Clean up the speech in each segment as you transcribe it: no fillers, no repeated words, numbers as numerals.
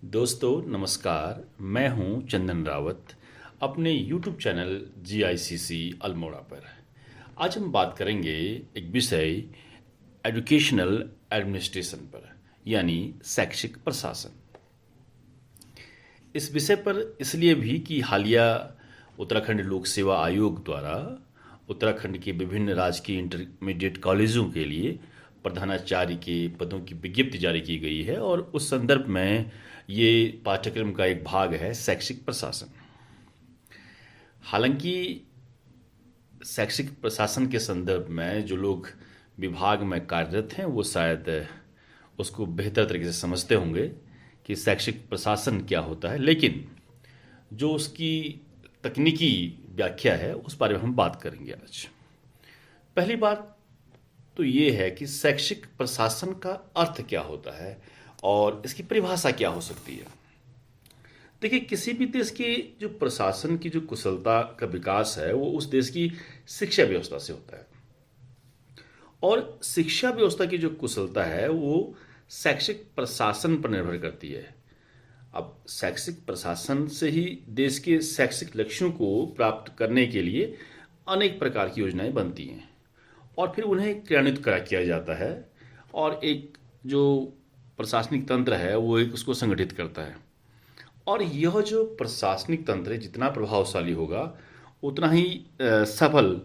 दोस्तों नमस्कार। मैं हूं चंदन रावत अपने YouTube चैनल GICC अल्मोड़ा पर। आज हम बात करेंगे एक विषय एजुकेशनल एडमिनिस्ट्रेशन पर, यानी शैक्षिक प्रशासन। इस विषय पर इसलिए भी कि हालिया उत्तराखंड लोक सेवा आयोग द्वारा उत्तराखंड के विभिन्न राजकीय इंटरमीडिएट कॉलेजों के लिए प्रधानाचार्य के पदों की विज्ञप्ति जारी की गई है और उस संदर्भ में ये पाठ्यक्रम का एक भाग है शैक्षिक प्रशासन। हालांकि शैक्षिक प्रशासन के संदर्भ में जो लोग विभाग में कार्यरत हैं वो शायद उसको बेहतर तरीके से समझते होंगे कि शैक्षिक प्रशासन क्या होता है, लेकिन जो उसकी तकनीकी व्याख्या है उस बारे में हम बात करेंगे आज। पहली बात तो ये है कि शैक्षिक प्रशासन का अर्थ क्या होता है और इसकी परिभाषा क्या हो सकती है। देखिए, किसी भी देश के जो प्रशासन की जो कुशलता का विकास है वो उस देश की शिक्षा व्यवस्था से होता है, और शिक्षा व्यवस्था की जो कुशलता है वो शैक्षिक प्रशासन पर निर्भर करती है। अब शैक्षिक प्रशासन से ही देश के शैक्षिक लक्ष्यों को प्राप्त करने के लिए अनेक प्रकार की योजनाएं बनती हैं और फिर उन्हें क्रियान्वित किया जाता है, और एक जो प्रशासनिक तंत्र है वो एक उसको संगठित करता है। और यह जो प्रशासनिक तंत्र है जितना प्रभावशाली होगा उतना ही सफल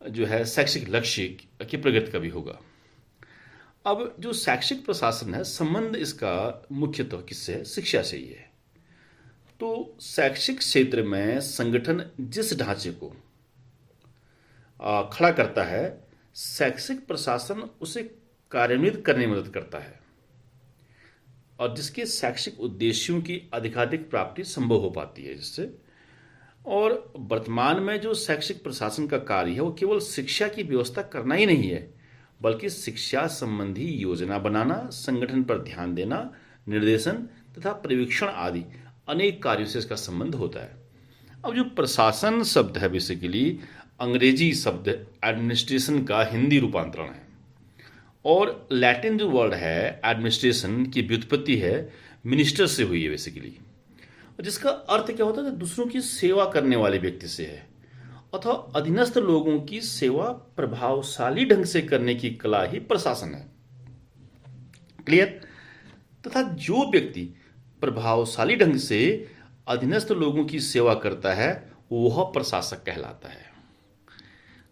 जो है शैक्षिक लक्ष्य की प्रगति का भी होगा। अब जो शैक्षिक प्रशासन है, संबंध इसका मुख्यतः किससे है? शिक्षा से ही है। तो शैक्षिक क्षेत्र में संगठन जिस ढांचे को खड़ा करता है, शैक्षिक प्रशासन उसे कार्यान्वित करने में मदद करता है और जिसके शैक्षिक उद्देश्यों की अधिकाधिक प्राप्ति संभव हो पाती है जिससे। और वर्तमान में जो शैक्षिक प्रशासन का कार्य है वो केवल शिक्षा की व्यवस्था करना ही नहीं है, बल्कि शिक्षा संबंधी योजना बनाना, संगठन पर ध्यान देना, निर्देशन तथा प्रशिक्षण आदि अनेक कार्यों से इसका संबंध होता है। अब जो प्रशासन शब्द है बेसिकली अंग्रेजी शब्द एडमिनिस्ट्रेशन का हिंदी रूपांतरण है, और लैटिन जो वर्ड है एडमिनिस्ट्रेशन की व्युत्पत्ति है मिनिस्टर से हुई है बेसिकली, जिसका अर्थ क्या होता है? दूसरों की सेवा करने वाले व्यक्ति से है, अथवा अधीनस्थ लोगों की सेवा प्रभावशाली ढंग से करने की कला ही प्रशासन है। क्लियर? तथा जो व्यक्ति प्रभावशाली ढंग से अधीनस्थ लोगों की सेवा करता है वह प्रशासक कहलाता है।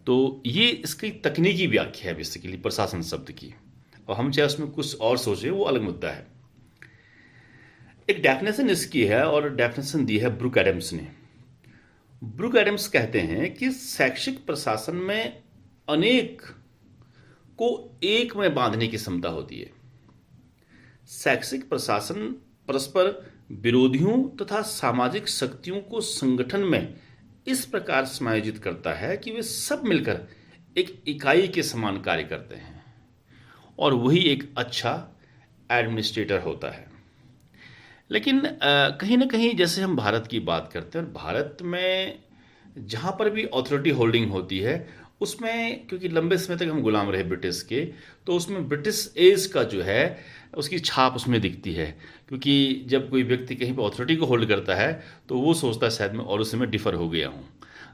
तो ये इसकी तकनीकी व्याख्या है बेसिकली प्रशासन शब्द की, और हम चाहे उसमें कुछ और सोचें वो अलग मुद्दा है। एक डेफिनेशन इसकी है, और डेफिनेशन दी है ब्रूक एडम्स ने। ब्रूक एडम्स कहते हैं कि शैक्षिक प्रशासन में अनेक को एक में बांधने की क्षमता होती है। शैक्षिक प्रशासन परस्पर विरोधियों तथा सामाजिक शक्तियों को संगठन में इस प्रकार समायोजित करता है कि वे सब मिलकर एक इकाई के समान कार्य करते हैं, और वही एक अच्छा एडमिनिस्ट्रेटर होता है। लेकिन कहीं ना कहीं जैसे हम भारत की बात करते हैं, और भारत में जहाँ पर भी अथॉरिटी होल्डिंग होती है उसमें, क्योंकि लंबे समय तक हम गुलाम रहे ब्रिटिश के, तो उसमें ब्रिटिश एज का जो है उसकी छाप उसमें दिखती है। क्योंकि जब कोई व्यक्ति कहीं पर अथॉरिटी को होल्ड करता है तो वो सोचता है शायद मैं और उससे मैं डिफर हो गया हूँ,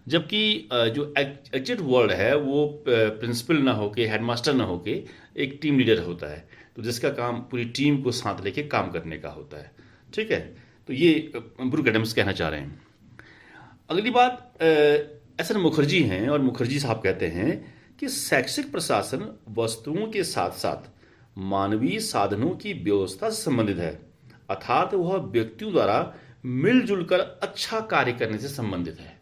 जबकि जो एग्जैक्ट वर्ड है वो प्रिंसिपल ना होके, हेडमास्टर ना होके एक टीम लीडर होता है, तो जिसका काम पूरी टीम को साथ लेके काम करने का होता है। ठीक है, तो ये ब्रूक एडम्स कहना चाह रहे हैं। अगली बात एस.एन. मुखर्जी हैं, और मुखर्जी साहब कहते हैं कि शैक्षिक प्रशासन वस्तुओं के साथ साथ मानवीय साधनों की व्यवस्था से संबंधित है, अर्थात वह व्यक्तियों द्वारा मिलजुल कर अच्छा कार्य करने से संबंधित है।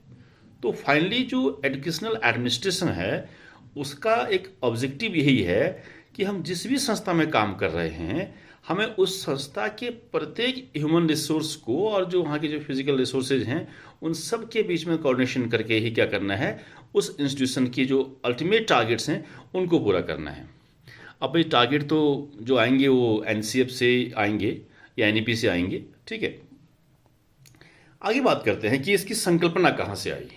तो फाइनली जो एजुकेशनल एडमिनिस्ट्रेशन है उसका एक ऑब्जेक्टिव यही है कि हम जिस भी संस्था में काम कर रहे हैं हमें उस संस्था के प्रत्येक ह्यूमन रिसोर्स को और जो वहाँ के जो फिजिकल रिसोर्सेज हैं उन सब के बीच में कोऑर्डिनेशन करके ही क्या करना है, उस इंस्टीट्यूशन की जो अल्टीमेट टारगेट्स हैं उनको पूरा करना है। अब ये टारगेट तो जो आएंगे वो एनसीएफ से आएंगे या एनईपी से आएंगे। ठीक है, आगे बात करते हैं कि इसकी संकल्पना कहाँ से आई।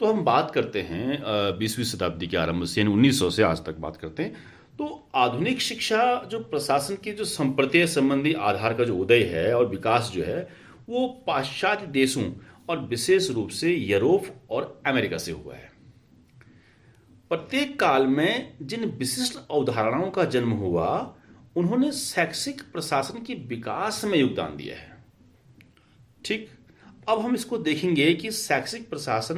तो हम बात करते हैं 20वीं शताब्दी के आरंभ से, 1900 से आज तक बात करते हैं, तो आधुनिक शिक्षा जो प्रशासन के जो संप्रदाय संबंधी आधार का जो उदय है और विकास जो है वो पाश्चात्य देशों और विशेष रूप से यूरोप और अमेरिका से हुआ है। प्रत्येक काल में जिन विशिष्ट अवधारणाओं का जन्म हुआ उन्होंने शैक्षिक प्रशासन के विकास में योगदान दिया है। ठीक, अब हम इसको देखेंगे कि शैक्षिक प्रशासन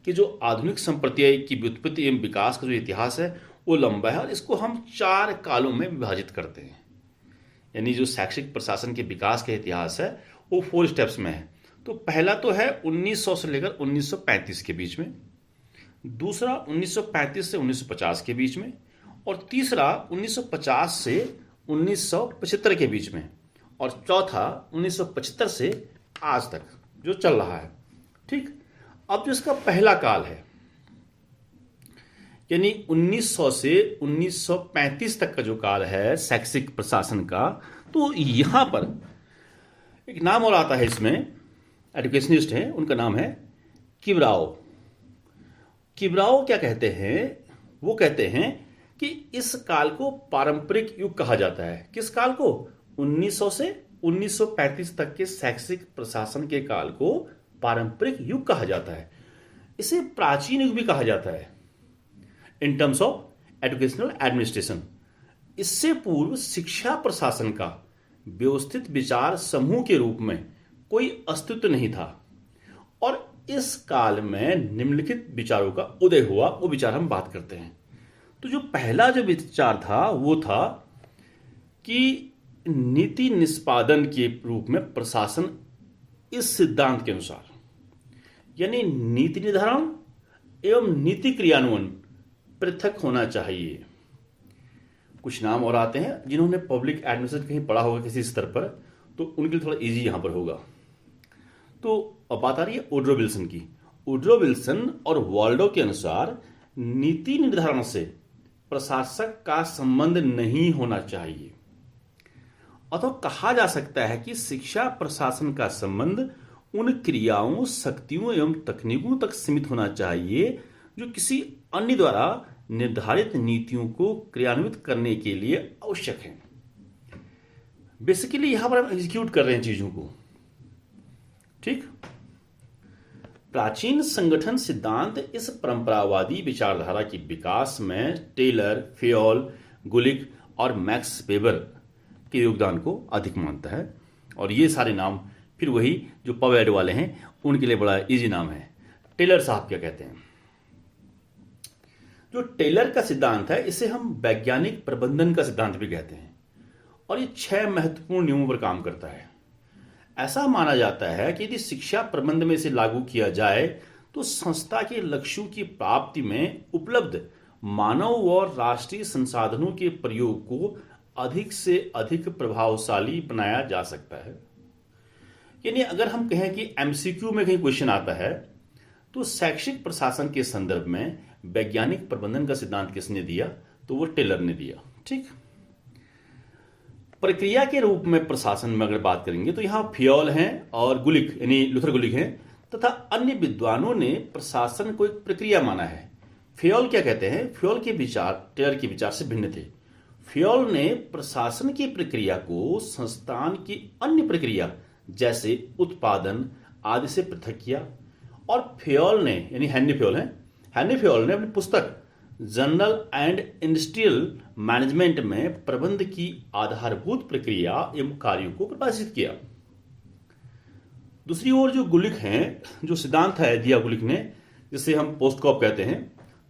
के जो आधुनिक संप्रदाय की व्युत्पत्ति एवं विकास का जो इतिहास है वो लंबा है और इसको हम 4 कालों में विभाजित करते हैं। यानी जो शैक्षिक प्रशासन के विकास का इतिहास है वो 4 स्टेप्स में है। तो पहला तो है 1900 से लेकर 1935 के बीच में, दूसरा 1935 से 1950 के बीच में, और तीसरा 1950 से 1975 के बीच में, और चौथा 1975 से आज तक जो चल रहा है। ठीक, अब जो इसका पहला काल है यानी 1900 से 1935 तक का जो काल है शैक्षिक प्रशासन का, तो यहां पर एक नाम और आता है इसमें, एजुकेशनिस्ट हैं, उनका नाम है किब्राओ। किब्राओ क्या कहते हैं? वो कहते हैं कि इस काल को पारंपरिक युग कहा जाता है। किस काल को? 1900 से 1935 तक के शैक्षिक प्रशासन के काल को पारंपरिक युग कहा जाता है। इसे प्राचीन युग भी कहा जाता है in terms of educational administration. इससे पूर्व शिक्षा प्रशासन का व्यवस्थित विचार समूह के रूप में कोई अस्तित्व नहीं था और इस काल में निम्नलिखित विचारों का उदय हुआ, वो विचार हम बात करते हैं। तो जो पहला जो विचार था वो था कि नीति निष्पादन के रूप में प्रशासन इस सिद्धांत के अनुसार, यानी नीति निर्धारण एवं नीति क्रियान्वयन पृथक होना चाहिए। कुछ नाम और आते हैं जिन्होंने पब्लिक एडमिनिस्ट्रेशन कहीं पढ़ा होगा किसी स्तर पर, तो उनके लिए थोड़ा इजी यहां पर होगा। तो अब बात आ रही है वुडरो विल्सन की। वुडरो विल्सन और वाल्डो के अनुसार नीति निर्धारण से प्रशासक का संबंध नहीं होना चाहिए, अथवा कहा जा सकता है कि शिक्षा प्रशासन का संबंध उन क्रियाओं, शक्तियों एवं तकनीकों तक सीमित होना चाहिए जो किसी अन्य द्वारा निर्धारित नीतियों को क्रियान्वित करने के लिए आवश्यक है। बेसिकली यहां पर हम एग्जीक्यूट कर रहे हैं चीजों को। ठीक, प्राचीन संगठन सिद्धांत इस परंपरावादी विचारधारा के विकास में टेलर, फेयोल, गुलिक और मैक्स वेबर के योगदान को अधिक मानता है। और ये सारे नाम फिर वही जो पवेड वाले हैं उनके लिए बड़ा इजी नाम है। टेलर साहब क्या कहते हैं? जो टेलर का सिद्धांत है इसे हम वैज्ञानिक प्रबंधन का सिद्धांत भी कहते हैं और ये 6 महत्वपूर्ण नियमों पर काम करता है। ऐसा माना जाता है कि यदि शिक्षा प्रबंध में इसे लागू किया जाए तो संस्था के लक्ष्यों की प्राप्ति में उपलब्ध मानव और राष्ट्रीय संसाधनों के प्रयोग को अधिक से अधिक प्रभावशाली बनाया जा सकता है। यानी अगर हम कहें कि एमसीक्यू में कहीं क्वेश्चन आता है तो शैक्षिक प्रशासन के संदर्भ में वैज्ञानिक प्रबंधन का सिद्धांत किसने दिया? तो वो टेलर ने दिया। ठीक, प्रक्रिया के रूप में प्रशासन में अगर बात करेंगे तो यहां फेयोल हैं और गुलिक यानी लूथर गुलिक हैं तथा अन्य विद्वानों ने प्रशासन को एक प्रक्रिया माना है। फेयोल क्या कहते हैं? फेयोल के विचार टेलर के विचार से भिन्न थे। फेयोल ने प्रशासन की प्रक्रिया को संस्थान की अन्य प्रक्रिया जैसे उत्पादन आदि से पृथक किया और फेयोल ने यानी हेनरी फेयोल ने अपनी पुस्तक जनरल एंड इंडस्ट्रियल मैनेजमेंट में प्रबंध की आधारभूत प्रक्रिया एवं कार्यों को प्रकाशित किया। दूसरी ओर जो गुलिक हैं, जो सिद्धांत है दिया गुलिक ने, जिसे हम पोस्टकॉप कहते हैं,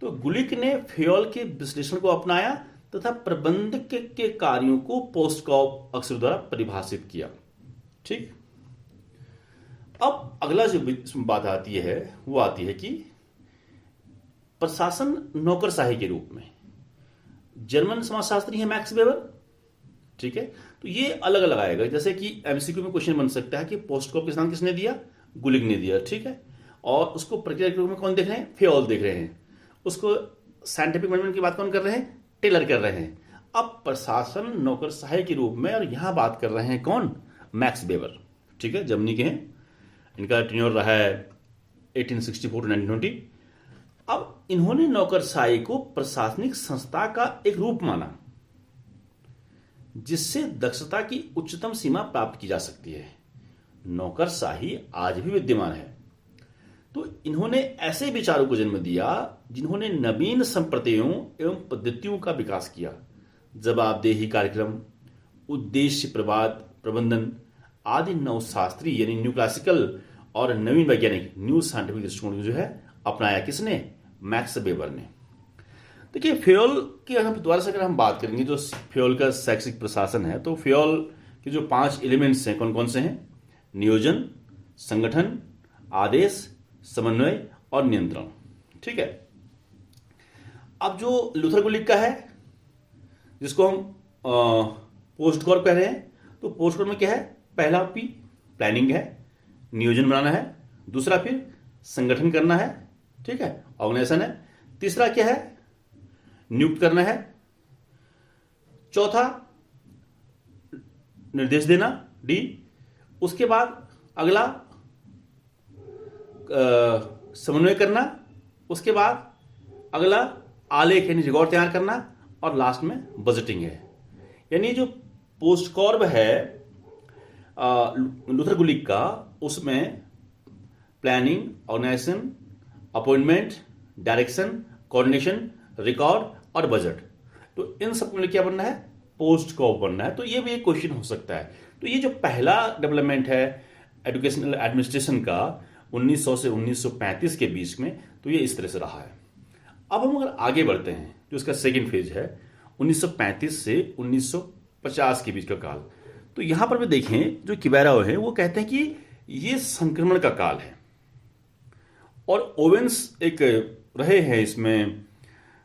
तो गुलिक ने फेयोल के विश्लेषण को अपनाया तथा प्रबंधक के कार्यों को पोस्टकॉप अक्षर द्वारा परिभाषित किया। ठीक, अब अगला जो बात आती है वो आती है कि प्रशासन नौकरशाही के रूप में। जर्मन समाजशास्त्री है मैक्स वेबर। ठीक है, तो ये अलग अलग आएगा। जैसे कि एमसीक्यू में क्वेश्चन बन सकता है कि पोस्टकॉप का सिद्धांत किसने दिया? गुलिक ने दिया। ठीक है, और उसको प्रक्रिया के रूप में कौन देख रहे हैं? फेयोल देख रहे हैं। उसको साइंटिफिक मैनेजमेंट की बात कौन कर रहे हैं? टेलर कर रहे हैं। अब प्रशासन नौकरशाही के रूप में, और यहां बात कर रहे हैं कौन? Max weber. ठीक है, जर्मनी के हैं। इनका टेन्योर रहा है 1864 to 1920। अब इन्होंने नौकरशाही को प्रशासनिक संस्था का एक रूप माना जिससे दक्षता की उच्चतम सीमा प्राप्त की जा सकती है। नौकरशाही आज भी विद्यमान है। तो इन्होंने ऐसे विचारों को जन्म दिया जिन्होंने नवीन संप्रदायों एवं पद्धतियों का विकास किया। जवाबदेही कार्यक्रम, उद्देश्य प्रबंधन आदि नवशास्त्रीय यानी न्यू क्लासिकल और नवीन वैज्ञानिक न्यू साइंटिफिक दृष्टिकोण जो है अपनाया किसने? मैक्स वेबर ने। देखिए, फ्योल की द्वारा से अगर हम बात करेंगे, जो फ्योल का शैक्षिक प्रशासन है, तो फ्योल के जो 5 एलिमेंट्स हैं कौन कौन से हैं? नियोजन, संगठन, आदेश, समन्वय और नियंत्रण। ठीक है। अब जो लूथर गुलिक का है, जिसको हम पोस्ट कॉर्प कह रहे हैं, तो पोस्ट कॉर्प में क्या है? पहला पी प्लानिंग है, नियोजन बनाना है। दूसरा फिर संगठन करना है, ठीक है, ऑर्गेनाइजेशन है। तीसरा क्या है? नियुक्त करना है। चौथा निर्देश देना, डी। उसके बाद अगला समन्वय करना। उसके बाद अगला आलेख यानी रिकॉर्ड तैयार करना। और लास्ट में बजटिंग है। यानी जो पोस्ट कॉर्प है लूथर गुलिक का, उसमें planning, organization, appointment, direction, coordination, record और बजट, तो इन सब में क्या बनना है? पोस्ट कॉर्प बनना है। तो ये भी एक क्वेश्चन हो सकता है। तो ये जो पहला डेवलपमेंट है एजुकेशनल एडमिनिस्ट्रेशन का 1900 से 1935 के बीच में, तो ये इस तरह से रहा है। अब हम अगर आगे बढ़ते हैं, जो इसका सेकेंड फेज है 1935 से 1950 के बीच का काल, तो यहां पर भी देखें जो किबेराओ है वो कहते हैं कि ये संक्रमण का काल है। और ओवेंस एक रहे हैं इसमें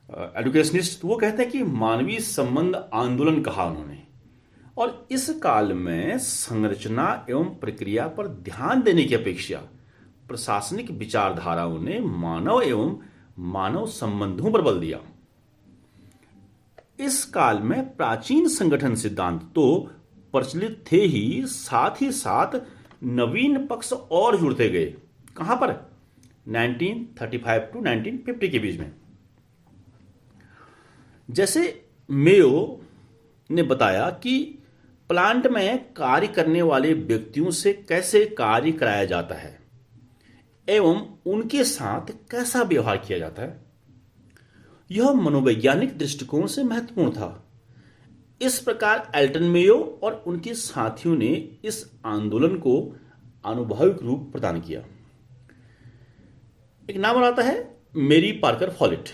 एडुकेशनिस्ट, वो कहते हैं कि मानवीय संबंध आंदोलन कहा उन्होंने। और इस काल में संरचना एवं प्रक्रिया पर ध्यान देने की अपेक्षा प्रशासनिक विचारधाराओं ने मानव एवं मानव संबंधों पर बल दिया। इस काल में प्राचीन संगठन सिद्धांत तो प्रचलित थे ही साथ नवीन पक्ष और जुड़ते गए। कहां पर? 1935 टू 1950 के बीच में। जैसे मेयो ने बताया कि प्लांट में कार्य करने वाले व्यक्तियों से कैसे कार्य कराया जाता है एवं उनके साथ कैसा व्यवहार किया जाता है, यह मनोवैज्ञानिक दृष्टिकोण से महत्वपूर्ण था। इस प्रकार एल्टन मेयो और उनके साथियों ने इस आंदोलन को अनुभविक रूप प्रदान किया। एक नाम आता है मेरी पार्कर फॉलेट।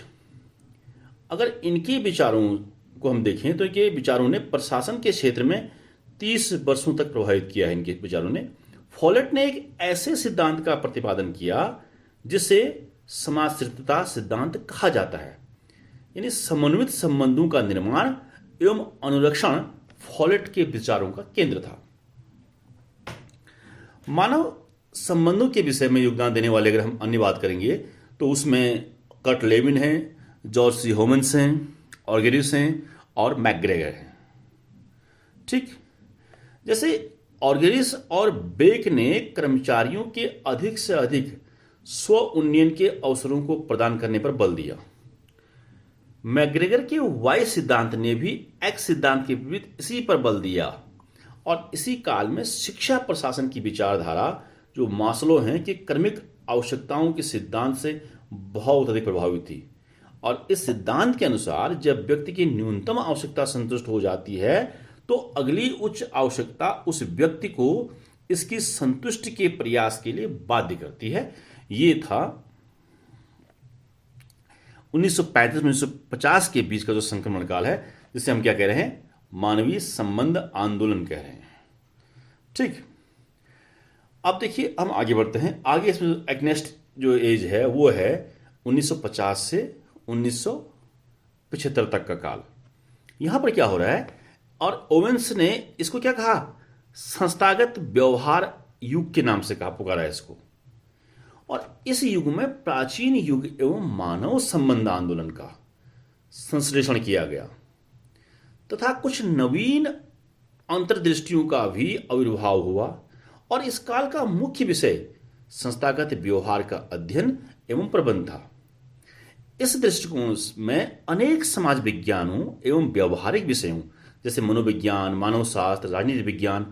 अगर इनके विचारों को हम देखें तो इनके विचारों ने प्रशासन के क्षेत्र में 30 वर्षों तक प्रभावित किया है। इनके विचारों ने, फॉलेट ने एक ऐसे सिद्धांत का प्रतिपादन किया जिसे समाश्रितता सिद्धांत कहा जाता है। यानी समन्वित संबंधों का निर्माण एवं अनुरक्षण फॉलेट के विचारों का केंद्र था। मानव संबंधों के विषय में योगदान देने वाले अगर हम अन्य बात करेंगे तो उसमें कर्ट लेविन हैं, जॉर्ज सी होमन्स हैं, ऑर्गेरिस हैं और मैकग्रेगर हैं। ठीक, जैसे ऑर्गेरिस और बेक ने कर्मचारियों के अधिक से अधिक स्व उन्नयन के अवसरों को प्रदान करने पर बल दिया। मैकग्रेगर के वाई सिद्धांत ने भी एक्स सिद्धांत के विपरीत इसी पर बल दिया। और इसी काल में शिक्षा प्रशासन की विचारधारा जो मास्लो हैं कि कर्मिक आवश्यकताओं के सिद्धांत से बहुत अधिक प्रभावित थी। और इस सिद्धांत के अनुसार जब व्यक्ति की न्यूनतम आवश्यकता संतुष्ट हो जाती है तो अगली उच्च आवश्यकता उस व्यक्ति को इसकी संतुष्टि के प्रयास के लिए बाध्य करती है। ये था 1935-1950 के बीच का जो संक्रमण काल है, जिसे हम क्या कह रहे हैं? मानवीय संबंध आंदोलन कह रहे हैं। ठीक, अब देखिए हम आगे बढ़ते हैं। आगे इसमें एक नेक्स्ट जो एज है वो है 1950 से 1975 तक का काल। यहां पर क्या हो रहा है? और ओवेंस ने इसको क्या कहा? संस्थागत व्यवहार युग के नाम से कहा, पुकारा है इसको। और इस युग में प्राचीन युग एवं मानव संबंध आंदोलन का संश्लेषण किया गया तथा कुछ नवीन अंतर्दृष्टियों का भी आविर्भाव हुआ। और इस काल का मुख्य विषय संस्थागत व्यवहार का अध्ययन एवं प्रबंध था। इस दृष्टिकोण में अनेक समाज विज्ञानों एवं व्यवहारिक विषयों जैसे मनोविज्ञान, मानवशास्त्र, राजनीति विज्ञान,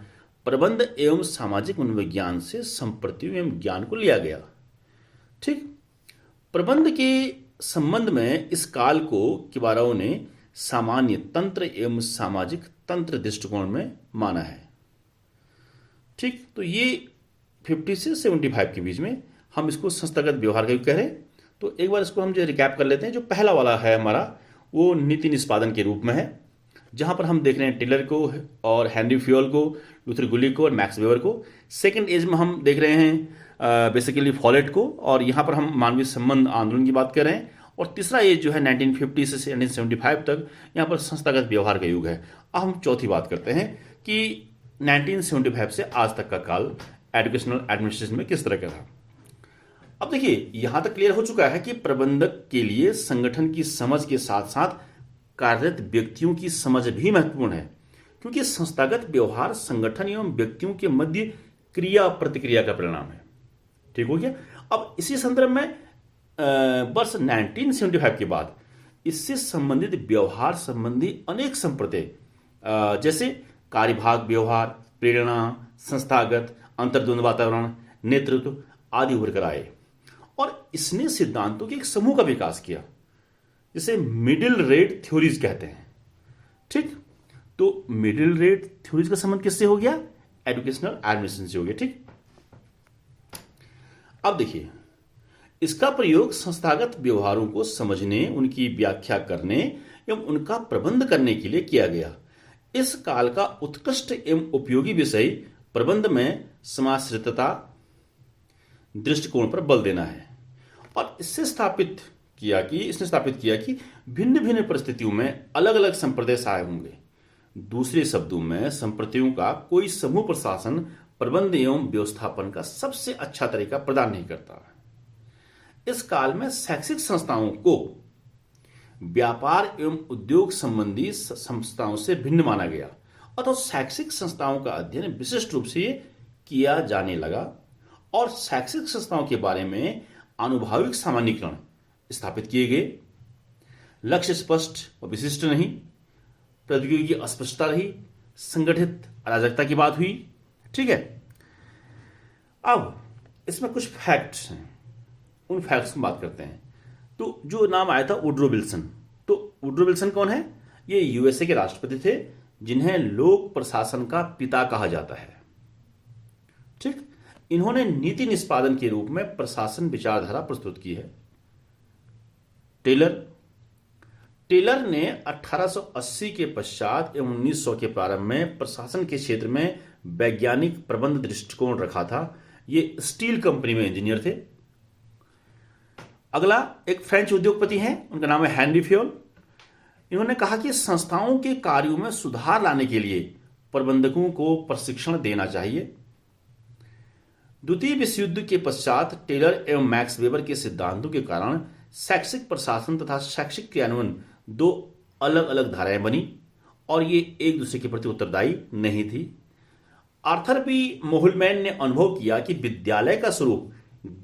प्रबंध एवं सामाजिक मनोविज्ञान से संप्रतियों एवं ज्ञान को लिया गया। ठीक। प्रबंध के संबंध में इस काल को किबाराओं ने सामान्य तंत्र एवं सामाजिक तंत्र दृष्टिकोण में माना है। ठीक। तो ये 50 से 75 के बीच में हम इसको संस्थागत व्यवहार का युग कह रहे हैं। तो एक बार इसको हम जो रिकैप कर लेते हैं। जो पहला वाला है हमारा, वो नीति निष्पादन के रूप में है, जहां पर हम देख रहे हैं टेलर को और हेनरी फ्योल को, लूथर गुलिक को और मैक्स वेबर को। सेकंड एज में हम देख रहे हैं बेसिकली फॉलेट को, और यहाँ पर हम मानवीय संबंध आंदोलन की बात कर रहे हैं। और तीसरा एज जो है 1950 से 1975 तक, यहाँ पर संस्थागत व्यवहार का युग है। अब हम चौथी बात करते हैं कि 1975 से आज तक का काल एजुकेशनल एडमिनिस्ट्रेशन में किस तरह का रहा। अब देखिए, यहां तक क्लियर हो चुका है कि प्रबंधक के लिए संगठन की समझ के साथ साथ कार्यरत व्यक्तियों की समझ भी महत्वपूर्ण है, क्योंकि संस्थागत व्यवहार संगठन एवं व्यक्तियों के मध्य क्रिया प्रतिक्रिया का परिणाम है। ठीक हो गया। अब इसी संदर्भ में वर्ष 1975 के बाद इससे संबंधित व्यवहार संबंधी अनेक संप्रदाय जैसे कार्यभाग व्यवहार, प्रेरणा, संस्थागत, अंतर्द्वंद वातावरण, नेतृत्व आदि उभर कर आए, और इसने सिद्धांतों के एक समूह का विकास किया जिसे मिडिल रेट थ्योरीज कहते हैं। ठीक। तो मिडिल रेट थ्योरीज का संबंध किससे हो गया? एजुकेशनल एडमिनिस्ट्रेशन से हो गया। ठीक। अब देखिए, इसका प्रयोग संस्थागत व्यवहारों को समझने, उनकी व्याख्या करने एवं उनका प्रबंध करने के लिए किया गया। इस काल का उत्कृष्ट एवं उपयोगी विषय प्रबंध में समाश्रितता दृष्टिकोण पर बल देना है, और इसने स्थापित किया कि भिन्न भिन्न परिस्थितियों में अलग अलग संप्रदाय सहाय होंगे। दूसरे शब्दों में, संप्रदायों का कोई समूह प्रशासन, प्रबंध एवं व्यवस्थापन का सबसे अच्छा तरीका प्रदान नहीं करता। इस काल में शैक्षिक संस्थाओं को व्यापार एवं उद्योग संबंधी संस्थाओं से भिन्न माना गया, अतः शैक्षिक संस्थाओं का अध्ययन विशिष्ट रूप से किया जाने लगा, और शैक्षिक संस्थाओं के बारे में आनुभाविक सामान्यीकरण स्थापित किए गए। लक्ष्य स्पष्ट और विशिष्ट नहीं, प्रौद्योगिकी की अस्पष्टता रही, संगठित अराजकता की बात हुई। ठीक है। अब इसमें कुछ फैक्ट्स हैं, उन फैक्ट्स की बात करते हैं। तो जो नाम आया था वुड्रो विल्सन, तो वुड्रो विल्सन कौन है? ये यूएसए के राष्ट्रपति थे, जिन्हें लोक प्रशासन का पिता कहा जाता है। ठीक। इन्होंने नीति निष्पादन के रूप में प्रशासन विचारधारा प्रस्तुत की है। टेलर ने 1880 के पश्चात एवं 1900 के प्रारंभ में प्रशासन के क्षेत्र में वैज्ञानिक प्रबंध दृष्टिकोण रखा था। ये स्टील कंपनी में इंजीनियर थे। अगला एक फ्रेंच उद्योगपति हैं, उनका नाम है हेनरी फ्योल। इन्होंने कहा कि संस्थाओं के कार्यों में सुधार लाने के लिए प्रबंधकों को प्रशिक्षण देना चाहिए। द्वितीय विश्व युद्ध के पश्चात टेलर एवं मैक्स वेबर के सिद्धांतों के कारण शैक्षिक प्रशासन तथा शैक्षिक क्रियान्वयन दो अलग अलग धाराएं बनी, और ये एक दूसरे के प्रति उत्तरदायी नहीं थी। आर्थर पी मोहलमैन ने अनुभव किया कि विद्यालय का स्वरूप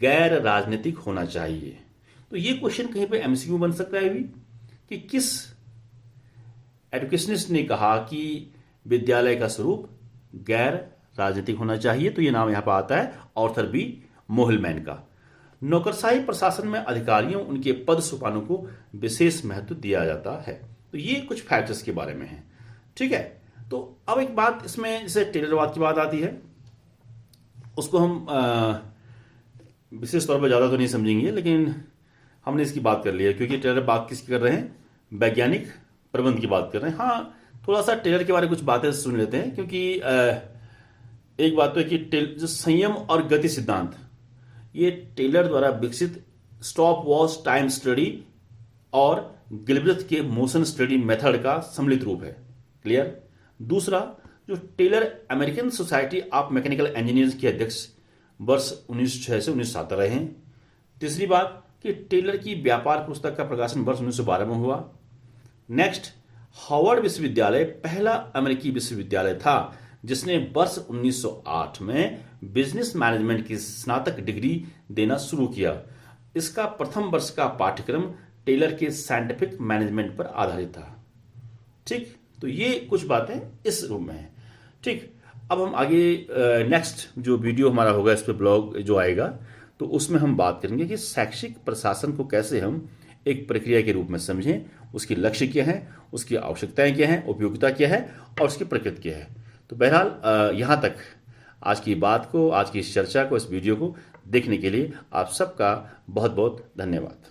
गैर राजनीतिक होना चाहिए। तो ये क्वेश्चन कहीं पे एमसीक्यू बन सकता है भी कि किस एजुकेशनिस्ट ने कहा कि विद्यालय का स्वरूप गैर राजनीतिक होना चाहिए। तो ये नाम यहां पर आता है आर्थर बी मोहलमैन का। नौकरशाही प्रशासन में अधिकारियों, उनके पद सोपानों को विशेष महत्व दिया जाता है। तो ये कुछ फैक्टर्स के बारे में है। ठीक है। तो अब एक बात इसमें, जैसे टेलरवाद की बात आती है, उसको हम विशेष तौर पर ज्यादा तो नहीं समझेंगे, लेकिन हमने इसकी बात कर ली है, क्योंकि टेलर बात किसकी कर रहे हैं? वैज्ञानिक प्रबंध की बात कर रहे हैं। हाँ, थोड़ा सा टेलर के बारे में कुछ बातें सुन लेते हैं, क्योंकि एक बात तो है कि जो संयम और गति सिद्धांत, ये टेलर द्वारा विकसित स्टॉप वॉच टाइम स्टडी और गिलब्रेथ के मोशन स्टडी मेथड का सम्मिलित रूप है। क्लियर। दूसरा, जो Taylor American Society of Mechanical Engineers के अध्यक्ष वर्ष 1906 से 1907 रहे हैं। तीसरी बात कि टेलर की व्यापार पुस्तक का प्रकाशन वर्ष 1912 में हुआ। नेक्स्ट, हार्वर्ड विश्वविद्यालय पहला अमेरिकी विश्वविद्यालय था जिसने वर्ष 1908 में बिजनेस मैनेजमेंट की स्नातक डिग्री देना शुरू किया। इसका प्रथम वर्ष का पाठ्यक्रम टेलर के साइंटिफिक मैनेजमेंट पर आधारित था। ठीक, तो ये कुछ बातें इस रूप में हैं। ठीक, अब हम आगे नेक्स्ट जो वीडियो हमारा होगा इस पे ब्लॉग जो आएगा, तो उसमें हम बात करेंगे कि शैक्षिक प्रशासन को कैसे हम एक प्रक्रिया के रूप में समझें, उसकी लक्ष्य क्या है, उसकी आवश्यकताएं क्या हैं, उपयोगिता क्या है और उसकी प्रकृति क्या है। तो बहरहाल यहाँ तक आज की बात को, आज की इस चर्चा को, इस वीडियो को देखने के लिए आप सबका बहुत बहुत धन्यवाद।